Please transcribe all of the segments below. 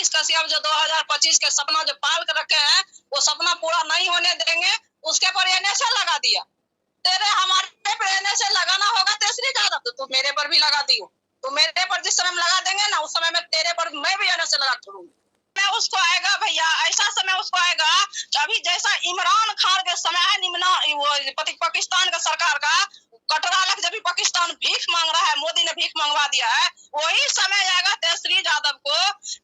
मनीष कश्यप जो 2025 के सपना जो पाल कर रखे हैं वो सपना पूरा नहीं होने देंगे। उसके पर एनएसए लगा दिया। तेरे हमारे पर एनएसए लगाना होगा तेसरी ज्यादा तो तू मेरे पर भी लगा दियो। तो मेरे पर जिस समय लगा देंगे ना उस समय में तेरे पर मैं भी एनएसए लगा छोड़ूंगी। मैं उसको आएगा भैया, ऐसा समय उसको आएगा अभी जैसा इमरान खान के समय है निम्ना वो पाकिस्तान का सरकार का कटरा लग जब पाकिस्तान भीख मांग रहा है, मोदी ने भीख मंगवा दिया है, वही समय आएगा तेजस्वी यादव को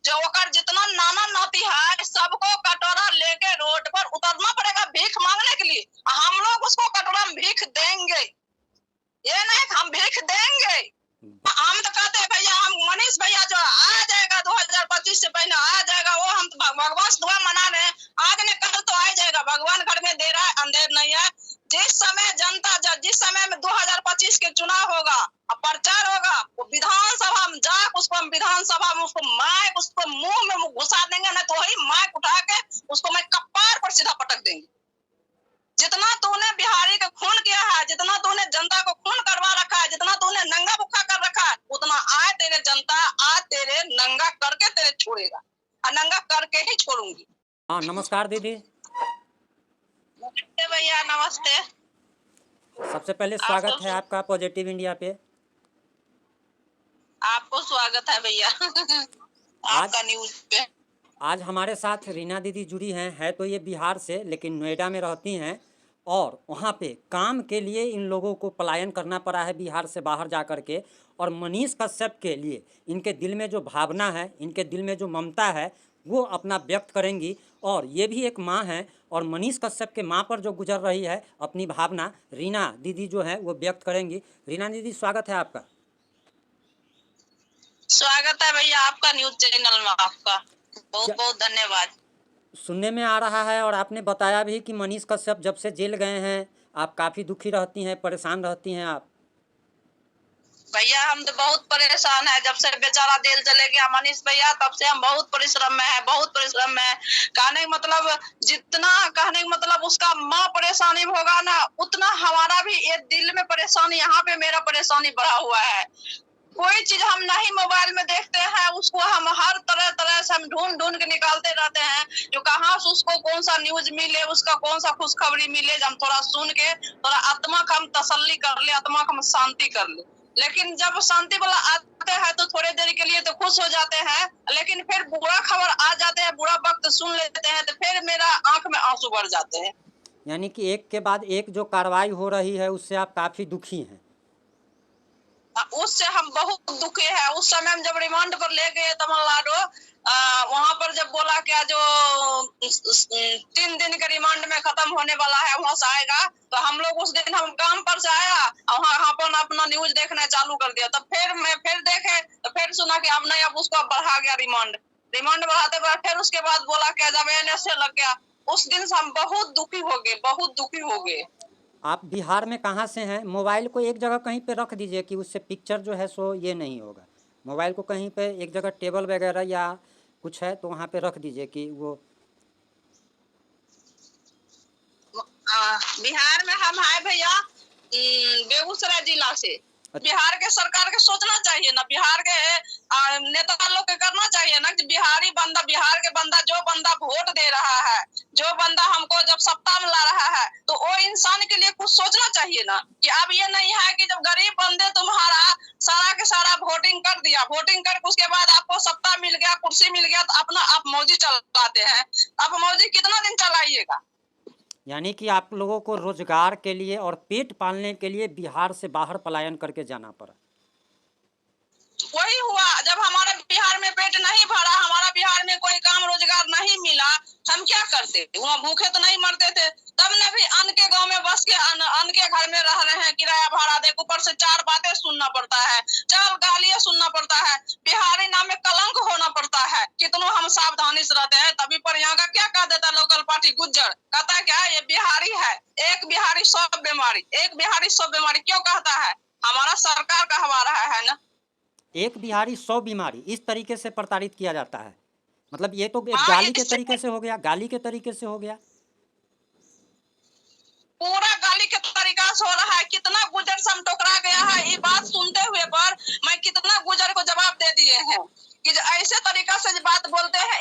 जो ओकर जितना नाना नाती है सबको कटोरा लेके रोड पर उतरना पड़ेगा भीख मांगने के लिए। हम लोग उसको कटोरा में भीख देंगे, ये नहीं हम भीख देंगे। हम तो कहते हैं भैया हम मनीष भैया जो आ जाएगा 2025 से पहले आ जाएगा, वो हम तो भगवान से दुआ मना रहे हैं, आज ने कल तो आ जाएगा। भगवान घर में दे रहा है, अंधेर नहीं है। जिस समय जनता जिस समय में 2025 के चुनाव होगा प्रचार होगा वो विधानसभा में जाकर उसको हम विधानसभा में उसको माइक उसको मुंह में घुसा देंगे, ना तो वही माइक उठा के उसको मैं कपार पर सीधा पटक देंगे। जितना तूने बिहारी का खून किया है, जितना तूने जनता को खून करवा रखा है, जितना तूने नंगा भुक्खा कर रखा है, उतना आज तेरे जनता आज तेरे नंगा करके तेरे छोड़ेगा और नंगा करके ही छोड़ूंगी। हाँ नमस्कार दीदी। नमस्ते भैया, नमस्ते। सबसे पहले स्वागत है आपका पॉजिटिव इंडिया पे। आपको स्वागत है भैया आपका न्यूज पे। आज हमारे साथ रीना दीदी जुड़ी हैं, है तो ये बिहार से लेकिन नोएडा में रहती हैं और वहाँ पे काम के लिए इन लोगों को पलायन करना पड़ा है बिहार से बाहर जा कर के। और मनीष कश्यप के लिए इनके दिल में जो भावना है, इनके दिल में जो ममता है वो अपना व्यक्त करेंगी। और ये भी एक माँ हैं और मनीष कश्यप के माँ पर जो गुजर रही है अपनी भावना रीना दीदी जो है वो व्यक्त करेंगी। रीना दीदी स्वागत है आपका। स्वागत है भैया आपका न्यूज चैनल में, आपका बहुत बहुत धन्यवाद। सुनने में आ रहा है और आपने बताया भी कि मनीष कश्यप जब से जेल गए हैं आप काफ़ी दुखी रहती हैं, परेशान रहती हैं आप। भैया हम तो बहुत परेशान है, जब से बेचारा जेल चले गया मनीष भैया तब से हम बहुत परिश्रम में है, बहुत परिश्रम में है। कहने का मतलब जितना कहने का मतलब उसका माँ परेशानी में होगा ना उतना हमारा भी ये दिल में परेशानी, यहाँ पे मेरा परेशानी बढ़ा हुआ है। कोई चीज हम नहीं मोबाइल में देखते हैं उसको हम हर तरह तरह से हम ढूंढ ढूंढ के निकालते रहते हैं जो कहाँ से उसको कौन सा न्यूज मिले, उसका कौन सा खुशखबरी मिले, हम थोड़ा सुन के थोड़ा आत्मा का हम तसल्ली कर ले, आत्मा का हम शांति कर ले। लेकिन जब शांति वाला आते हैं तो थोड़ी देर के लिए तो खुश हो जाते हैं, लेकिन फिर बुरा खबर आ जाते हैं, बुरा वक्त सुन लेते हैं तो फिर मेरा आंख में आंसू भर जाते हैं। यानी कि एक के बाद एक जो कार्रवाई हो रही है उससे आप काफ़ी दुखी हैं। उससे हम बहुत दुखी है। उस समय हम जब रिमांड पर ले गए तमिलनाडु, वहां पर जब बोला क्या जो 3 दिन के रिमांड में खत्म होने वाला है वहां से आएगा, तो हम लोग उस दिन हम काम पर से आया वहाँ पर अपना न्यूज देखना चालू कर दिया। तब फिर मैं फिर देखे तो फिर सुना कि अब नहीं, अब उसको बढ़ा गया रिमांड बढ़ाते बढ़ाते फिर उसके बाद बोला क्या जब एनएसए लग गया। उस दिन से हम बहुत दुखी हो गए, बहुत दुखी हो गए। आप बिहार में कहाँ से हैं? मोबाइल को एक जगह कहीं पे रख दीजिए कि उससे पिक्चर जो है सो ये नहीं होगा। मोबाइल को कहीं पे एक जगह टेबल वगैरह या कुछ है तो वहाँ पे रख दीजिए कि वो। बिहार में हम आए भैया बेगूसराय जिला से। बिहार के सरकार के सोचना चाहिए ना, बिहार के नेता लोग के करना चाहिए ना कि बिहारी बंदा, बिहार के बंदा जो बंदा वोट दे रहा है, जो बंदा हमको जब सत्ता में ला रहा है तो वो इंसान के लिए कुछ सोचना चाहिए ना। कि अब ये नहीं है कि जब गरीब बंदे तुम्हारा सारा के सारा वोटिंग कर दिया, वोटिंग करके उसके बाद आपको सत्ता मिल गया, कुर्सी मिल गया तो अपना आप मौजी चलाते हैं। अब मौजी कितना दिन चलाइएगा? यानी कि आप लोगों को रोजगार के लिए और पेट पालने के लिए बिहार से बाहर पलायन करके जाना पड़ा। वही हुआ जब हमारे बिहार में पेट नहीं भरा, हमारा बिहार में कोई काम रोजगार नहीं मिला, हम क्या करते? वहाँ भूखे तो नहीं मरते थे। तब ने भी अन्न के गांव में बस के अन्न के घर में रह रहे हैं, किराया भाड़ा दे, ऊपर से 4 बातें सुनना पड़ता है, 4 गालियां सुनना पड़ता है, बिहारी नाम में कलंक होना पड़ता है। कितनों हम सावधानी से रहते हैं तभी पर यहाँ का क्या कह देता लोकल पार्टी गुज्जर, कहता क्या ये बिहारी है, एक बिहारी 100 बीमारी, एक बिहारी 100 बीमारी क्यों कहता है? हमारा सरकार कहवा रहा है ना, एक बिहारी 100 बीमारी। इस तरीके से प्रताड़ित किया जाता है, मतलब ये तो एक गाली के तरीके से हो गया, गाली के तरीके से हो गया, पूरा गाली के तरीका से हो रहा है। कितना गुजर से हम टोकरा गया है, ये बात सुनते हुए पर मैं कितना गुजर को जवाब दे दिए हैं कि ऐसे तरीका से बात बोलते हैं,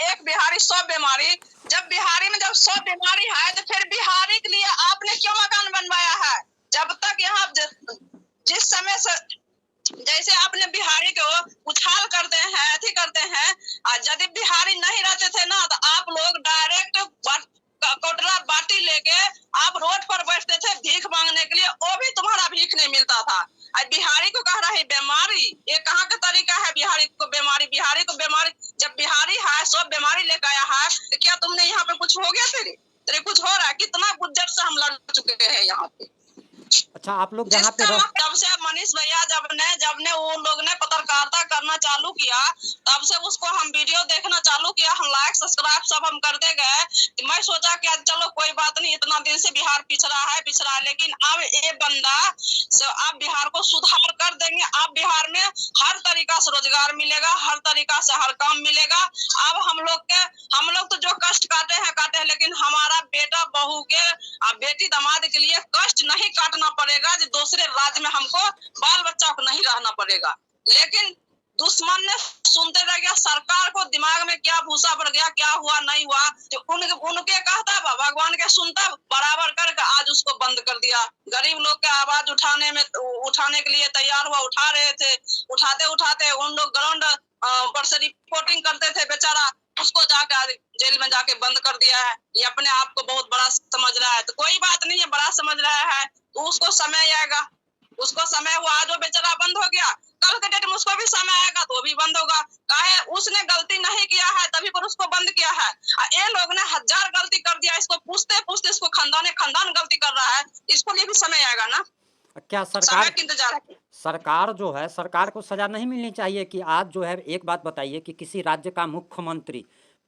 बीमारी 100 बीमारी, जब बिहारी में जब 100 बीमारी है तो फिर बिहारी के लिए आपने क्यों मकान बनवाया है? जब तक यहाँ जिस समय से जैसे आपने बिहारी को उछाल करते हैं, अथी करते हैं, और यदि बिहारी नहीं रहते थे ना तो आप लोग डायरेक्ट कोटरा बाटी लेके आप रोड पर बैठते थे भीख मांगने के लिए, वो भी तुम्हारा भीख नहीं मिलता था। आज बिहारी को कह रहा है बीमारी, ये कहाँ का तरीका है? बिहारी को बीमारी, जब बिहारी है 100 बीमारी लेकर आया है तो क्या तुमने यहाँ पे कुछ हो गया? तेरे कुछ हो रहा है? कितना गुज्जर से हम लड़ चुके हैं यहाँ पे। अच्छा, आप लोग जहाँ पे तब से मनीष भैया जब ने वो लोग ने पत्रकारिता करना चालू किया, तब से उसको हम वीडियो देखना चालू किया, हम लाइक सब्सक्राइब सब हम करते गए। मैं सोचा कि चलो कोई बात नहीं, इतना दिन से बिहार पिछड़ा है, लेकिन अब ये बंदा आप बिहार को सुधार कर देंगे। आप बिहार में हर तरीका से रोजगार मिलेगा, हर तरीका से हर काम मिलेगा। अब हम लोग तो जो कष्ट काटे हैं, लेकिन हमारा बेटा बहू के बेटी दामाद के लिए कष्ट नहीं काटना पड़ेगा। जो दूसरे राज्य में हमको बाल बच्चा को नहीं रहना पड़ेगा। लेकिन दुश्मन ने सुनते रह गया, सरकार को दिमाग में क्या भूसा पड़ गया, क्या हुआ नहीं हुआ, जो उनके कहता भगवान के सुनता बराबर करके आज उसको बंद कर दिया। गरीब लोग के आवाज उठाने के लिए तैयार हुआ, उठा रहे थे, उठाते उन लोग ग्राउंड पर से रिपोर्टिंग करते थे, बेचारा उसको जाकर जेल में जाके बंद कर दिया है। ये अपने आप को बहुत बड़ा समझ रहा है, तो कोई बात नहीं है, बड़ा समझ रहा है तो उसको समय आएगा, उसको समय हुआ, आज वो बेचारा बंद हो गया, कल के डेट में उसको भी समय आएगा तो वो भी बंद होगा। काहे? उसने गलती नहीं किया है तभी पर उसको बंद किया है। ये लोग ने 1000 गलती कर दिया, इसको पूछते इसको खानदान गलती कर रहा है, इसको लिए भी समय आएगा ना। क्या समय की इंतजार है। सरकार जो है, सरकार को सजा नहीं मिलनी चाहिए कि आज जो है, एक बात बताइए कि किसी राज्य का मुख्यमंत्री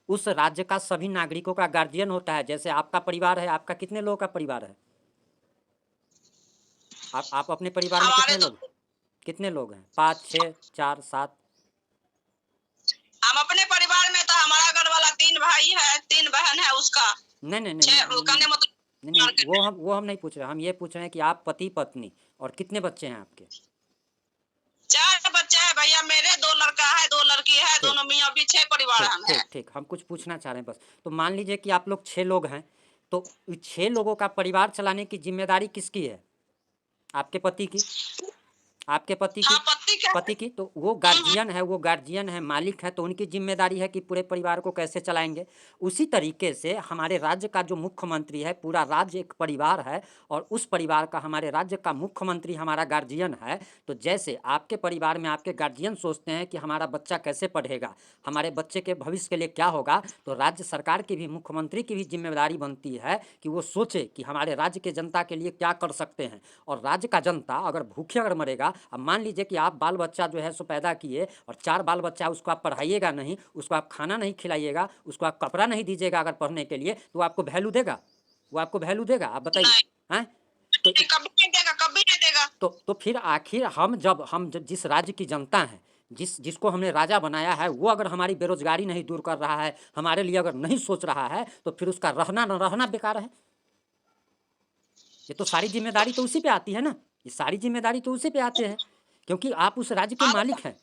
उस राज्य का सभी नागरिकों का गार्जियन होता है। जैसे आपका परिवार है, आपका कितने लोगों का परिवार है? आप अपने परिवार में कितने लोग हैं? 5, 6, 4, 7? हम अपने परिवार में तो हमारा घर वाला 3 भाई है, 3 बहन है उसका। नहीं, वो हम नहीं पूछ रहे, हम ये पूछ रहे हैं कि आप पति पत्नी और कितने बच्चे हैं आपके? 4 बच्चे हैं भैया मेरे, 2 लड़का है, 2 लड़की है, दोनों मियाँ भी 6 परिवार है। ठीक, हम कुछ पूछना चाह रहे हैं बस। तो मान लीजिए कि आप लोग 6 लोग हैं, तो 6 लोगों का परिवार चलाने की जिम्मेदारी किसकी है? आपके पति की? आपके पति की? पति की। तो वो गार्जियन है, मालिक है, तो उनकी जिम्मेदारी है कि पूरे परिवार को कैसे चलाएंगे। उसी तरीके से हमारे राज्य का जो मुख्यमंत्री है, पूरा राज्य एक परिवार है और उस परिवार का, हमारे राज्य का मुख्यमंत्री हमारा गार्जियन है। तो जैसे आपके परिवार में आपके गार्जियन सोचते हैं कि हमारा बच्चा कैसे पढ़ेगा, हमारे बच्चे के भविष्य के लिए क्या होगा, तो राज्य सरकार की भी, मुख्यमंत्री की भी जिम्मेदारी बनती है कि वो सोचे कि हमारे राज्य के जनता के लिए क्या कर सकते हैं। और राज्य का जनता अगर भूखे अगर मरेगा, अब मान लीजिए कि आप बाल बच्चा जो है सो पैदा किए और 4 बाल बच्चा, उसको आप पढ़ाइएगा नहीं, उसको आप खाना नहीं खिलाइएगा, उसको आप कपड़ा नहीं दीजिएगा अगर पढ़ने के लिए, तो आपको वैल्यू देगा? वो आपको वैल्यू देगा? आप बताइए। हैं? तो कभी नहीं देगा। तो फिर आखिर हम जिस राज्य की जनता है, जिसको हमने राजा बनाया है, वो अगर हमारी बेरोजगारी नहीं दूर कर रहा है, हमारे लिए अगर नहीं सोच रहा है, तो फिर उसका रहना न रहना बेकार है। ये तो सारी जिम्मेदारी तो उसी पे आती है ना, ये सारी जिम्मेदारी तो उसी पे आते हैं, क्योंकि आप उस राज्य के मालिक हैं।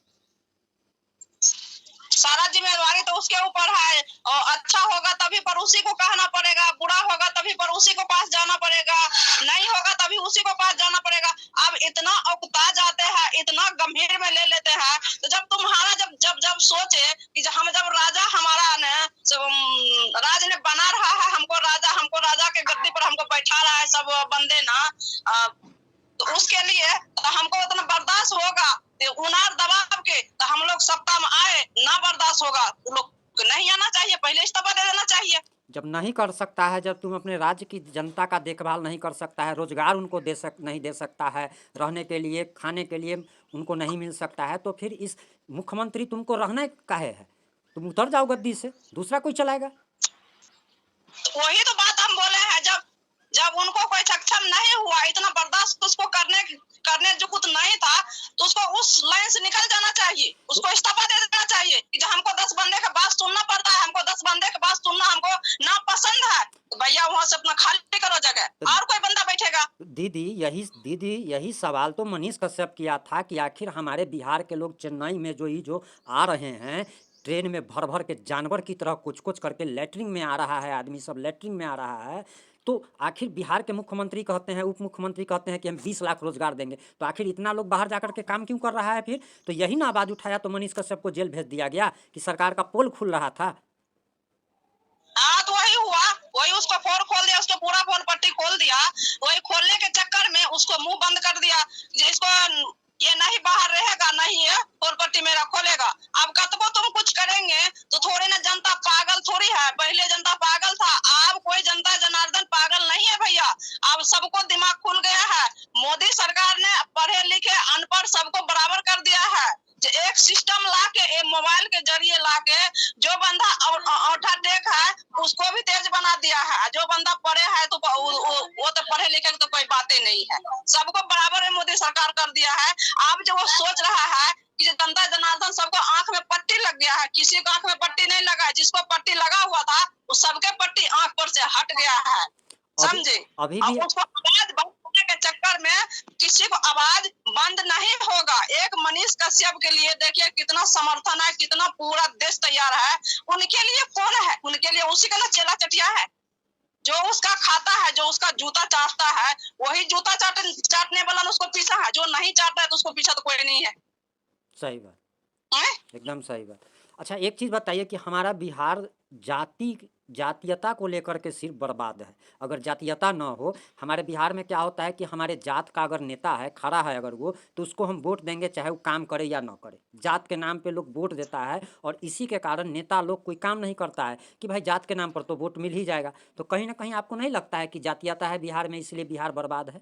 सारा जिम्मेदारी तो उसके ऊपर है, और अच्छा होगा तभी पर उसी को कहना पड़ेगा, बुरा होगा तभी पर उसी को पास जाना पड़ेगा, नहीं होगा तभी उसी को पास जाना पड़ेगा। अब इतना उकता जाते हैं, इतना गंभीर में ले लेते हैं, तो जब तुम्हारा जब सोचे कि जब राजा हमारा राज ने बना रहा है, हमको राजा के गद्दी पर हमको बैठा रहा है सब बंदे ना, तो उसके लिए तो हमको उतना बर्दाश्त होगा, उनार दबाव के तो हम लोग सत्ता में आए ना, बर्दाश्त होगा, लोग नहीं आना चाहिए, पहले इस्तीफा दे देना चाहिए। जब नहीं कर सकता है, जब तुम अपने राज्य की जनता का देखभाल नहीं कर सकता है, रोजगार उनको नहीं दे सकता है, रहने के लिए, खाने के लिए उनको नहीं मिल सकता है, तो फिर इस मुख्यमंत्री तुमको रहना काहे है? तुम उतर जाओ गद्दी से, दूसरा कोई चलाएगा। वही तो बात हम बोले हैं, जब उनको कोई सक्षम नहीं हुआ, इतना बर्दाश्त उसको करने जो कुछ नहीं था, तो उसको उस लाइन से निकल जाना चाहिए, उसको इस्तीफा दे देना चाहिए कि जो हमको 10 बंदे का बात सुनना पड़ता है, हमको 10 बंदे का बात सुनना हमको ना पसंद है, तो भैया वहाँ से अपना खाली करो जगह, और कोई बंदा बैठेगा। दीदी यही सवाल तो मनीष कश्यप किया था कि आखिर हमारे बिहार के लोग चेन्नई में जो आ रहे हैं, ट्रेन में भर भर के जानवर की तरह कुछ कुछ करके लैटरिन में आ रहा है, आदमी सब लैटरिन में आ रहा है। तो आखिर बिहार के मुख्यमंत्री कहते हैं, उप मुख्यमंत्री कहते हैं कि हम 20 लाख रोजगार देंगे, तो आखिर इतना लोग बाहर जाकर के काम क्यों कर रहा है फिर? तो यही ना आवाज़ उठाया तो मनीष कश्यप को जेल भेज दिया गया कि सरकार का पोल खुल रहा था। हाँ तो वही हुआ, वही उसको फोर खोल दिया, उसको पूरा पोल पट्टी खोल दिया। वही खोलने के चक्कर में उसको मुंह बंद कर दिया, जिसको ये नहीं बाहर रहेगा, नहीं है पोल पट्टी मेरा खोलेगा। अब कतबो तुम कुछ करेंगे तो थोड़ी ना जनता पागल थोड़ी है। पहले जनता पागल था, अब कोई जनता जनार्दन पागल नहीं है भैया। अब सबको दिमाग खुल गया है। मोदी सरकार ने पढ़े लिखे अनपढ़ सबको बराबर कर दिया है। एक सिस्टम ला के, एक मोबाइल के जरिए ला के, जो बंदा औठा टेक है उसको भी तेज बना दिया है। जो बंदा पढ़े है तो वो तो पढ़े लिखे तो कोई बातें नहीं है, सबको बराबर में मोदी सरकार कर दिया है। अब जो वो सोच रहा है कि जनता जनार्दन सबको आंख में पट्टी लग गया है, किसी को आंख में पट्टी नहीं लगा। जिसको पट्टी लगा हुआ था वो सबके पट्टी आंख पर से हट गया है, समझे। अभी भी अब उसको आवाज बंद करने के चक्कर में किसी को आवाज बंद नहीं होगा। एक मनीष कश्यप के लिए देखिए कितना समर्थन है, कितना पूरा देश तैयार है। उनके लिए कौन है? उनके लिए उसी का ना चेला चटिया है। जो उसका खाता है, जो उसका जूता चाटता है, वही जूता चाटने वाला उसको पीछा है। जो नहीं चाटता है तो उसको पीछा तो कोई नहीं है। सही बात, हैं? एकदम सही बात। अच्छा एक चीज़ बताइए कि हमारा बिहार जातीयता को लेकर के सिर्फ बर्बाद है। अगर जातीयता ना हो, हमारे बिहार में क्या होता है कि हमारे जात का अगर नेता है, खड़ा है अगर वो, तो उसको हम वोट देंगे चाहे वो काम करे या ना करे। जात के नाम पे लोग वोट देता है और इसी के कारण नेता लोग कोई काम नहीं करता है कि भाई जात के नाम पर तो वोट मिल ही जाएगा। तो कहीं ना कहीं आपको नहीं लगता है कि जातीयता है बिहार में, इसलिए बिहार बर्बाद है?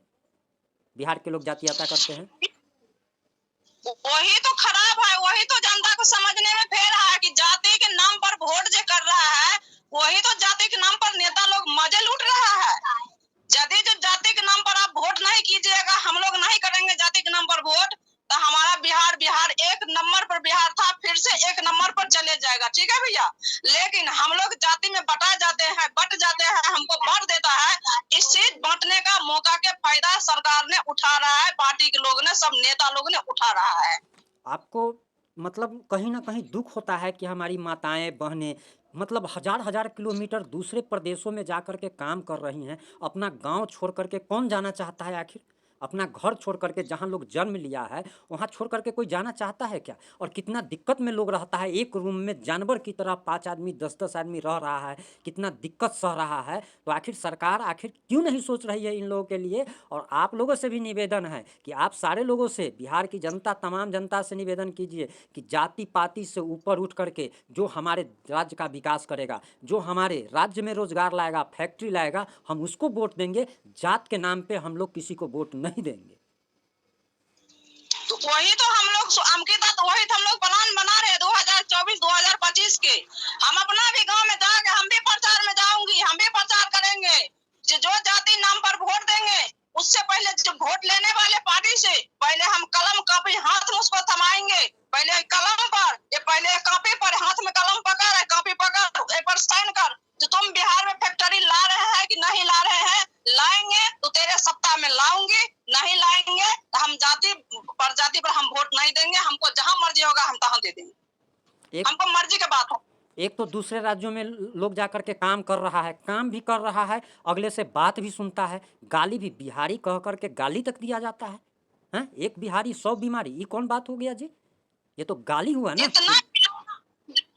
बिहार के लोग जातीयता करते हैं। वही तो खराब है, वही तो जनता को समझने में फेर है कि जाति के नाम पर वोट जो कर रहा है, वही तो जाति के नाम पर नेता लोग मजे लूट रहा है। यदि जो जाति के नाम पर आप वोट नहीं कीजिएगा, हम लोग नहीं करेंगे जाति के नाम पर वोट, तो हमारा बिहार एक नंबर पर बिहार था, फिर से एक नंबर पर चले जाएगा। ठीक है भैया, लेकिन हम लोग जाति में बट जाते हैं, हमको भर देता है। इसी बांटने का मौका के फायदा सरकार ने उठा रहा है, पार्टी के लोग ने, सब नेता लोग ने उठा रहा है। आपको मतलब कहीं ना कहीं दुख होता है कि हमारी माताएं बहनें मतलब हजार हजार किलोमीटर दूसरे प्रदेशों में जा कर के काम कर रही हैं। अपना गांव छोड़ करके कौन जाना चाहता है आखिर? अपना घर छोड़ करके, जहां लोग जन्म लिया है वहां छोड़ करके कोई जाना चाहता है क्या? और कितना दिक्कत में लोग रहता है, एक रूम में जानवर की तरह 5 आदमी 10 आदमी रह रहा है, कितना दिक्कत सह रहा है। तो आखिर सरकार आखिर क्यों नहीं सोच रही है इन लोगों के लिए? और आप लोगों से भी निवेदन है कि आप सारे लोगों से, बिहार की जनता, तमाम जनता से निवेदन कीजिए कि जाति पाति से ऊपर उठ करके जो हमारे राज्य का विकास करेगा, जो हमारे राज्य में रोजगार लाएगा, फैक्ट्री लाएगा, हम उसको वोट देंगे। जात के नाम पे हम लोग किसी को वोट नहीं देंगे। तो वही तो हम लोग वही तो हम लोग प्लान बना रहे 2024-2025 के। हम अपना भी गांव में जाके हम भी प्रचार में जाऊंगी, हम भी प्रचार करेंगे। जो जाति नाम पर वोट देंगे, उससे पहले जो वोट लेने वाले पार्टी से पहले हम कलम कापी हाथ में उसको थमाएंगे। पहले कलम पर, ये पहले कापी पर, हाथ में कलम पकड़, कापी पकड़, एक पर साइन कर। जो तुम बिहार में फैक्ट्री ला रहे हैं कि नहीं ला रहे हैं, लाएंगे तो तेरे सप्ताह में लाऊंगी, नहीं लाएंगे तो हम जाति पर हम वोट नहीं देंगे। हमको जहां मर्जी होगा हम तहां दे देंगे, हमको मर्जी की बात है। एक तो दूसरे राज्यों में लोग जा कर के काम कर रहा है, काम भी कर रहा है, अगले से बात भी सुनता है, गाली भी, बिहारी कह कर के गाली तक दिया जाता है। हैं? एक बिहारी 100 बीमारी, ये कौन बात हो गया जी? ये तो गाली हुआ ना। इतना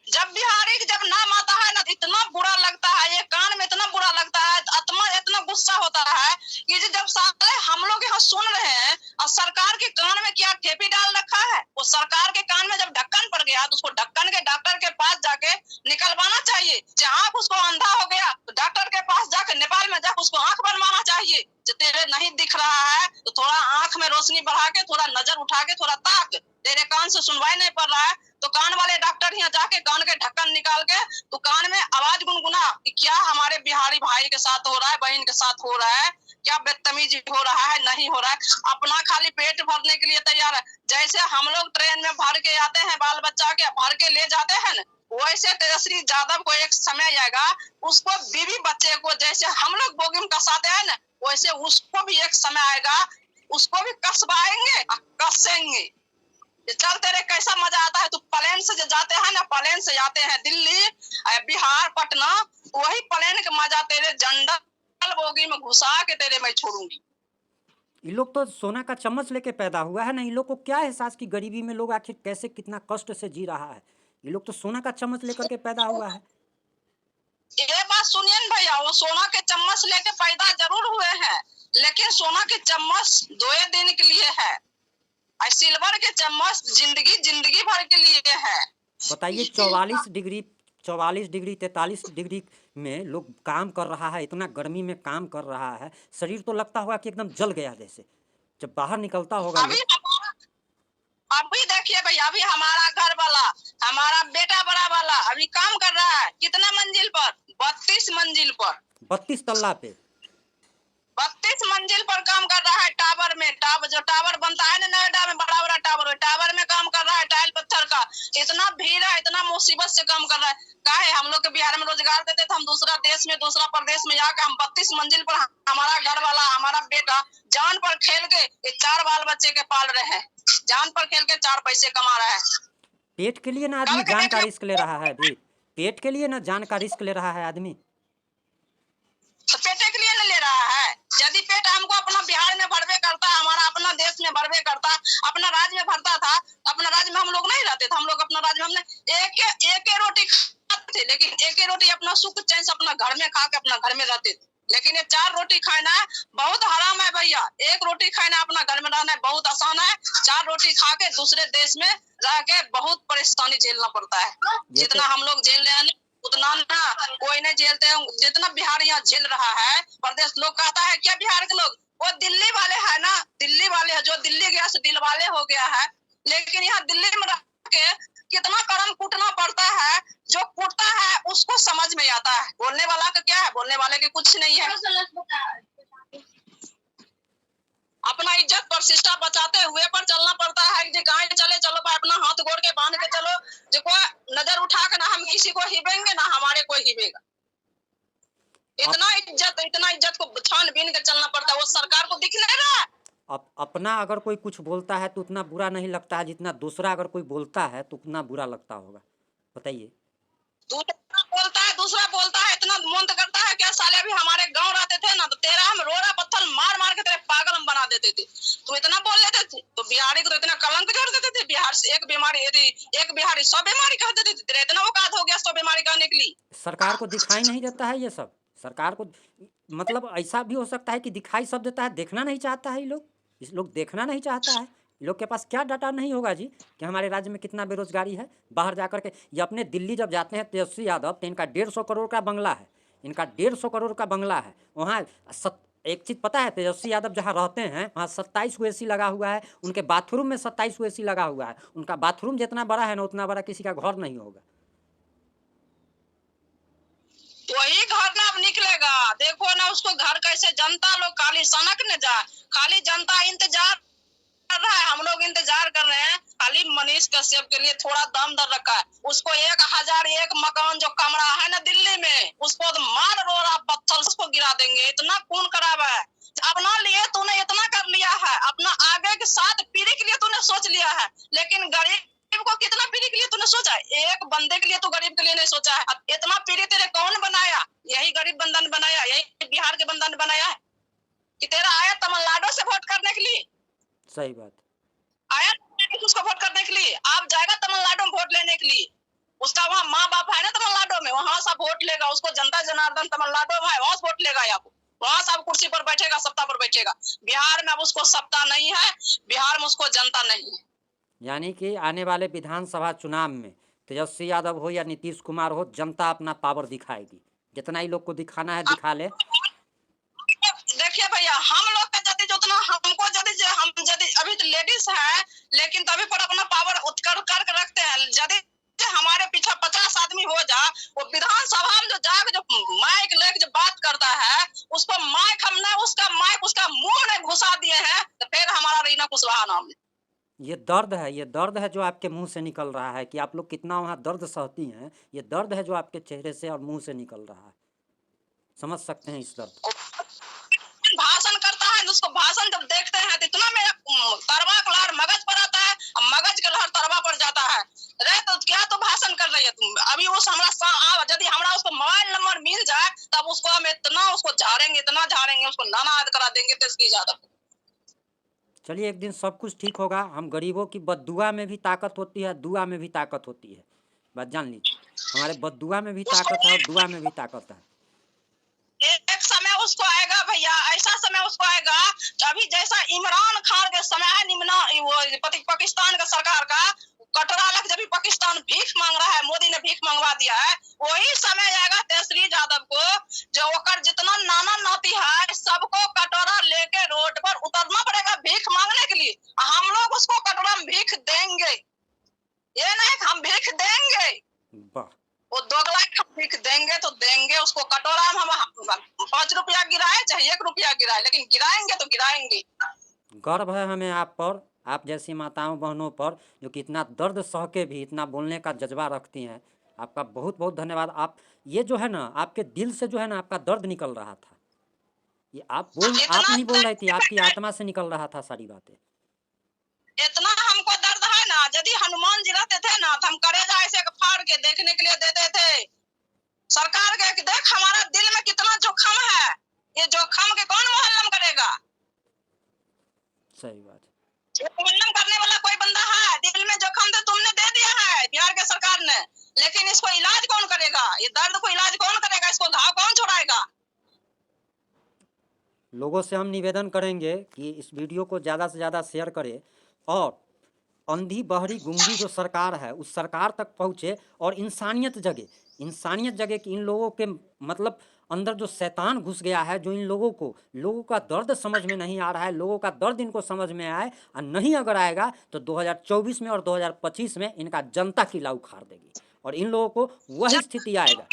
जब बिहारी जब नाम आता है ना, इतना बुरा लगता है, ये कान में इतना बुरा लगता है, आत्मा इतना गुस्सा होता है कि जब साले हम लोग यहाँ सुन रहे हैं और सरकार के कान में क्या ठेपी डाल रखा है। वो सरकार के कान में जब ढक्कन पड़ गया तो उसको ढक्कन के डॉक्टर के पास जाके निकलवाना चाहिए। आंख उसको अंधा हो गया तो डॉक्टर के पास जाकर नेपाल में जाकर उसको आंख बनवाना चाहिए। जो तेरे नहीं दिख रहा है तो थोड़ा आंख में रोशनी बढ़ा के, थोड़ा नजर उठा के, थोड़ा ताक। तेरे कान से सुनवाई नहीं पड़ रहा है तो कान वाले डॉक्टर यहाँ जाके कान के ढक्कन निकाल के तो कान में आवाज गुनगुना कि क्या हमारे बिहारी भाई के साथ हो रहा है, बहन के साथ हो रहा है, क्या बदतमीजी हो रहा है, नहीं हो रहा है। अपना खाली पेट भरने के लिए तैयार है। जैसे हम लोग ट्रेन में भर के आते हैं, बाल बच्चा के भर के ले जाते हैं न, वैसे तेजस्वी यादव को एक समय आएगा, उसको बीवी बच्चे को जैसे हम लोग बोगी में कसाते हैं न, वैसे उसको भी एक समय आएगा, उसको भी कसवाएंगे, कसेंगे। ये चल तेरे कैसा मजा आता है, तू प्लेन से जो जाते हैं ना, प्लेन से जाते हैं दिल्ली, बिहार, पटना, वही प्लेन का मजा तेरे जनरल बोगी में घुसा के तेरे मैं छोड़ूंगी। ये लोग तो सोना का चम्मच लेके पैदा हुआ है ना, इन लोग को क्या एहसास कि गरीबी में लोग आखिर कैसे कितना कष्ट से जी रहा है। ये लोग तो सोना का चम्मच लेकर के पैदा हुआ है। ये बात सुनिए न भैया, वो सोना के चम्मच लेके पैदा जरूर हुए हैं, लेकिन सोना के चम्मच 2 दिन के लिए है, और सिल्वर के चम्मच जिंदगी जिंदगी भर के लिए है। बताइए 44 डिग्री 43 डिग्री में लोग काम कर रहा है, इतना गर्मी में काम कर रहा है, शरीर तो लगता होगा कि एकदम जल गया जैसे। जब बाहर निकलता होगा अभी अभी देखिए भैया, अभी हमारा घर वाला, हमारा बेटा बड़ा वाला अभी काम कर रहा है कितना मंजिल पर, 32 मंजिल पर, 32 तल्ला पे 32 मंजिल पर काम कर रहा है। टावर में, टावर जो टावर बनता है ना नोएडा में, बड़ा बड़ा टावर, टावर में काम कर रहा है, टाइल पत्थर का। इतना भीड़ है, इतना मुसीबत से काम कर रहा है। काहे हम लोग के बिहार में रोजगार देते थे, हम दूसरा देश में, दूसरा प्रदेश में जाकर हम 32 मंजिल पर, हमारा घर वाला, हमारा बेटा जान पर खेल के 4 बाल बच्चे के पाल रहे हैं, जान पर खेल के 4 पैसे कमा रहा है। पेट के लिए ना आदमी जान का रिस्क ले रहा है। अभी पेट के लिए ना जान का रिस्क ले रहा है आदमी। तो पेटे के लिए न ले रहा है। यदि पेट हमको अपना बिहार में भरवे करता, हमारा अपना देश में भरवे करता, अपना राज्य में भरता था, अपना राज्य में हम लोग नहीं रहते थे, हम लोग अपना राज्य में हमने एक रोटी खाते थे, लेकिन एक रोटी अपना सुख चैन से अपना घर में खा के अपना घर में रहते थे। लेकिन ये 4 रोटी खाना बहुत हराम है भैया। एक रोटी खाना अपना घर में रहना बहुत आसान है, 4 रोटी खा के दूसरे देश में रह के बहुत परेशानी झेलना पड़ता है। जितना हम लोग झेल रहे हैं उतना ना कोई नहीं झेलते हैं, जितना बिहार यहाँ झेल रहा है। प्रदेश लोग कहता है क्या बिहार के लोग, वो दिल्ली वाले है ना, दिल्ली वाले है, जो दिल्ली गया से दिल वाले हो गया है। लेकिन यहाँ दिल्ली में रह के कितना कर्म कूटना पड़ता है, जो कूटता है उसको समझ में आता है। बोलने वाला का क्या है, बोलने वाले के कुछ नहीं है। अपना इज्जत प्रतिष्ठा बचाते हुए पर चलना पड़ता है। जो कहीं चले चलो भाई, अपना हाथ गोड़ के बांध के चलो, जो कोई नजर उठा के ना हम किसी को हिबेंगे ना हमारे कोई हिबेगा। इतना इज्जत को छान-बीन के चलना पड़ता है, वो सरकार को दिख नहीं रहा है। अपना अगर कोई कुछ बोलता है तो उतना बुरा नहीं लगता है जितना दूसरा अगर कोई बोलता है तो उतना बुरा लगता होगा। बताइए। दूसरा बोलता है इतना मन करता है क्या साले। अभी हमारे गांव रहते थे ना, तो तेरा हम रोड़ा पत्थर मार मार के तेरे पागल हम बना देते थे। तुम इतना बोल लेते थे तो बिहारी को तो इतना कलंक जोड़ देते थे। बिहार से एक बीमारी, यदि एक बिहारी 100 बीमारी कह देते थे, तेरा इतना औकात हो गया 100 बीमारी कहने के लिए। सरकार को दिखाई नहीं देता है ये सब। सरकार को मतलब ऐसा भी हो सकता है कि दिखाई सब देता है, देखना नहीं चाहता है ये लोग। इस लोग देखना नहीं चाहता है। ये लोग के पास क्या डाटा नहीं होगा जी कि हमारे राज्य में कितना बेरोजगारी है। बाहर जाकर के ये अपने दिल्ली जब जाते हैं तेजस्वी यादव, तो इनका 150 करोड़ का बंगला है, इनका 150 करोड़ का बंगला है। वहाँ एक चीज़ पता है, तेजस्वी यादव जहाँ रहते हैं वहाँ 27 AC लगा हुआ है, उनके बाथरूम में 27 AC लगा हुआ है। उनका बाथरूम जितना बड़ा है ना उतना बड़ा किसी का घर नहीं होगा। वही घर ना अब निकलेगा। देखो ना उसको घर कैसे जनता लोग खाली सनक न जाए, खाली जनता इंतजार कर रहा है। हम लोग इंतजार कर रहे हैं, खाली मनीष कश्यप के लिए थोड़ा दम दर रखा है। उसको 1001 मकान जो कमरा है ना दिल्ली में, उसको तो मार रोड़ा पत्थर उसको गिरा देंगे। इतना खून खराब है। अपना लिए तूने इतना कर लिया है, अपना आगे के 7 पीढ़ी के लिए तूने सोच लिया है, लेकिन गरीब को कितना पीढ़ी के लिए तूने सोचा है? एक बंदे के लिए तू गरीब के लिए नहीं सोचा है। इतना पीढ़ी तेरे कौन बनाया? यही गरीब बंदा ने बनाया, यही बिहार के बंदा ने बनाया है कि तेरा आया तमिलनाडु से वोट करने के लिए। सही बात। आया उसको वोट करने के लिए, आप जाएगा तमिलनाडु में वोट लेने के लिए। उसका वहाँ माँ बाप है ना तमिलनाडु में, वहां से वोट लेगा। उसको जनता जनार्दन तमिलनाडु में है, वहां से वोट लेगा। आप वहां से कुर्सी पर बैठेगा, सत्ता पर बैठेगा। बिहार में अब उसको सत्ता नहीं है, बिहार में उसको जनता नहीं है। यानी कि आने वाले विधानसभा चुनाव में तेजस्वी यादव हो या नीतीश कुमार हो, जनता अपना पावर दिखाएगी। जितना ही लोग को दिखाना है दिखा ले। देखिए भैया, हम लोग का यदि जितना हमको यदि हम यदि अभी तो लेडीज है, लेकिन तभी पर अपना पावर उत्कर कर रखते हैं। यदि हमारे पीछे 50 आदमी हो जा, वो विधानसभा में जो जाकर जो माइक लेके जो बात करता है, उसको माइक हमने उसका माइक उसका मुंह में घुसा दिए हैं, तो फिर हमारा रीना कुशवाहा नाम है। ये दर्द है जो आपके मुंह से निकल रहा है कि आप लोग कितना वहाँ दर्द सहती हैं। ये दर्द है जो आपके चेहरे से और मुंह से निकल रहा है। समझ सकते हैं इस दर्द। भाषण करता है, उसको भाषण जब देखते हैं तो इतना मेरा तरवा कलार मगज पर आता है। मगज के लहर हर तरवा पड़ जाता है। रे तो क्या तो भाषण कर रही है तुम? अभी उस यदि हमरा उसको मोबाइल नंबर मिल जाए तब उसको हम इतना उसको झाड़ेंगे, इतना झाड़ेंगे, उसको नाना करा देंगे तेजस्वी यादव। चलिए एक दिन सब कुछ ठीक होगा। हम गरीबों की बद्दुआ में भी ताकत होती है, दुआ में भी ताकत होती है, बात जान लीजिए। हमारे बद्दुआ में भी उसको ताकत है और दुआ में भी ताकत है। एक समय उसको आएगा भैया, ऐसा समय उसको आएगा अभी जैसा इमरान खान के समय है, निम्ना पाकिस्तान का सरकार का कटरा लग जब पाकिस्तान भीख मांग रहा है, मोदी ने भीख मंगवा दिया है, वही समय आएगा तेजस्वी यादव को जो ओकर जितना नाना नाती है सबको कटोरा लेके रोड पर उतरना पड़ेगा भीख मांगने के लिए। हम लोग उसको कटोरा में भीख देंगे, ये नहीं हम भीख देंगे। वाह, वो 2 लाख भीख देंगे तो देंगे उसको कटोरा में। हम 5 रुपया गिराए चाहे 1 रुपया गिराए, लेकिन गिराएंगे तो गिराएंगे। गर्व है हमें आप पर, आप जैसी माताओं बहनों पर जो कि इतना दर्द सह के भी इतना बोलने का जज्बा रखती हैं। आपका बहुत बहुत धन्यवाद। आप ये जो है ना, आपके दिल से जो है ना आपका दर्द निकल रहा था। ये आप इतना नहीं बोल रही थी, आपकी दर्द आत्मा से निकल रहा था सारी बातें। इतना हमको दर्द है ना, यदि हनुमान जी रहते थे ना तो हम करेजा ऐसे फाड़ के देखने के लिए देते थे सरकार के, देख हमारा दिल में कितना जोखम है, ये जोखम के कौन मुहल्लम करेगा? सही बात। मुहल्लम करने वाला कोई बंदा है? दिल में जोखम तो तुमने दे दिया है बिहार के सरकार ने, लेकिन इसको इलाज कौन करेगा? ये दर्द को इलाज कौन करेगा? इसको घाव कौन छोड़ाएगा? लोगों से हम निवेदन करेंगे कि इस वीडियो को ज़्यादा से ज़्यादा शेयर करें और अंधी बहरी गूंगी जो सरकार है उस सरकार तक पहुँचे और इंसानियत जगह कि इन लोगों के मतलब अंदर जो शैतान घुस गया है, जो इन लोगों का दर्द समझ में नहीं आ रहा है, लोगों का दर्द इनको समझ में आए, और नहीं अगर आएगा तो 2024 में और 2025 में इनका जनता किला उखाड़ देगी और इन लोगों को वही स्थिति आएगा।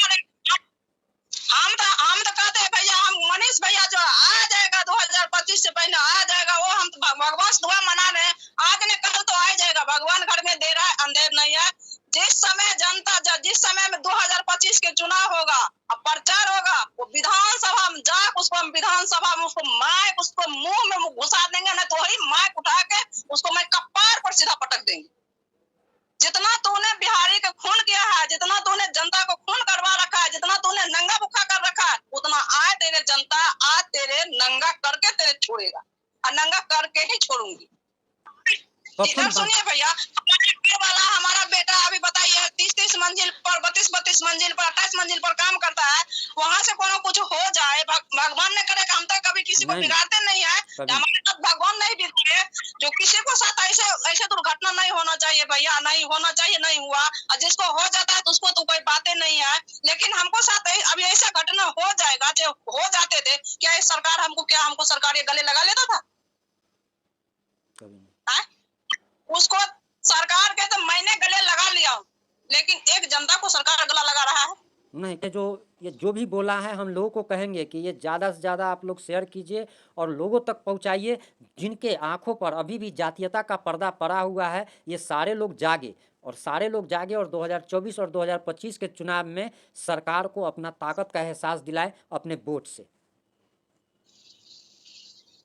हम तो कहते हैं भैया, हम मनीष भैया जो आ जाएगा 2025 से पहले आ जाएगा, वो हम तो भगवान से दुआ मना रहे हैं, आज ने कल तो आ जाएगा, भगवान घर में दे रहा है, अंधेर नहीं है। जिस समय में 2025 के चुनाव होगा और प्रचार होगा, वो विधानसभा में जाकर उसको माइक उसको मुंह में घुसा देंगे, ना तो वही माइक उठा के उसको मैं कपार पर सीधा पटक देंगे। जितना तूने बिहारी का खून किया है, जितना तूने जनता को खून करवा रखा है, जितना तूने नंगा भुक्खा कर रखा है, उतना आज तेरे जनता आज तेरे नंगा करके तेरे छोड़ेगा, और नंगा करके ही छोड़ूंगी। इधर सुनिए भैया, हमारा बेटा अभी बताइए 30 मंजिल पर 32 मंजिल पर 28 मंजिल पर काम करता है, वहां से कोनो कुछ हो जाए, भगवान ने करे, हम तक कभी किसी को बिगाड़ते नहीं है, हमारे साथ भगवान नहीं बिगड़े, जो किसी को साथ ऐसे दुर्घटना नहीं होना चाहिए भैया, नहीं होना चाहिए, नहीं हुआ, और जिसको हो जाता है तो उसको तो कोई बातें नहीं है, लेकिन हमको साथ अभी ऐसा घटना हो जाएगा, जो हो जाते थे क्या सरकार हमको सरकार ये गले लगा लेता था? उसको सरकार के तो मैंने गले लगा लिया, लेकिन एक जनता को सरकार गला लगा रहा है। नहीं, ये जो भी बोला है हम लोगों को कहेंगे कि ये ज़्यादा से ज़्यादा आप लोग शेयर कीजिए और लोगों तक पहुंचाइए। जिनके आंखों पर अभी भी जातीयता का पर्दा पड़ा हुआ है, ये सारे लोग जागे और 2024 और 2025 के चुनाव में सरकार को अपना ताकत का एहसास दिलाए अपने वोट से।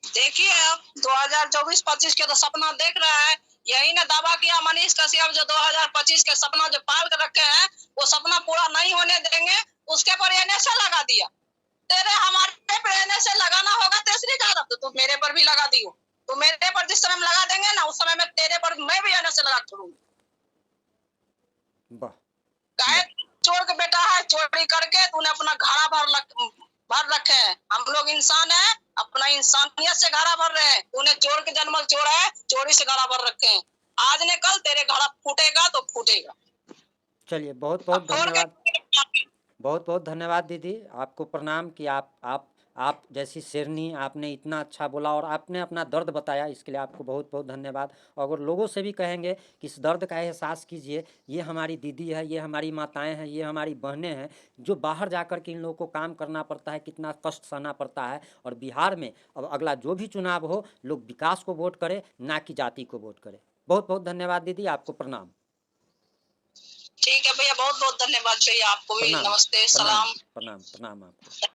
देखिए अब 2024-25 के तो सपना देख रहा है, यही ने दावा किया मनीष कश्यप जो 2025 के सपना जो पाल कर रखे हैं वो सपना पूरा नहीं होने देंगे, उसके पर एनएसए लगा दिया। तेरे हमारे पे एनएसए लगाना होगा तेजस्वी यादव, तो तू मेरे पर भी लगा दियो, तो मेरे पर जिस समय हम लगा देंगे ना उस समय में तेरे पर मैं भी एनएसए लगा छोड़ूंगी। चोर का बेटा है, चोरी करके तूने अपना घड़ा भर रखे हैं, हम लोग इंसान है, अपना इंसानियत से घड़ा भर रहे हैं, तूने चोर के जन्मल चोर है, चोरी से घड़ा भर रखे हैं, आज ने कल तेरे घड़ा फूटेगा तो फूटेगा। चलिए बहुत बहुत धन्यवाद दीदी, आपको प्रणाम कि आप जैसी शेरनी, आपने इतना अच्छा बोला और आपने अपना दर्द बताया, इसके लिए आपको बहुत बहुत धन्यवाद। और लोगों से भी कहेंगे कि इस दर्द का एहसास कीजिए, ये हमारी दीदी है, ये हमारी माताएं हैं, ये हमारी बहनें हैं, जो बाहर जाकर के इन लोगों को काम करना पड़ता है, कितना कष्ट सहना पड़ता है। और बिहार में अब अगला जो भी चुनाव हो, लोग विकास को वोट करें, ना कि जाति को वोट करें। बहुत बहुत धन्यवाद दीदी, आपको प्रणाम। ठीक है भैया, बहुत बहुत धन्यवाद भैया, आपको भी नमस्ते, सलाम। प्रणाम आपको।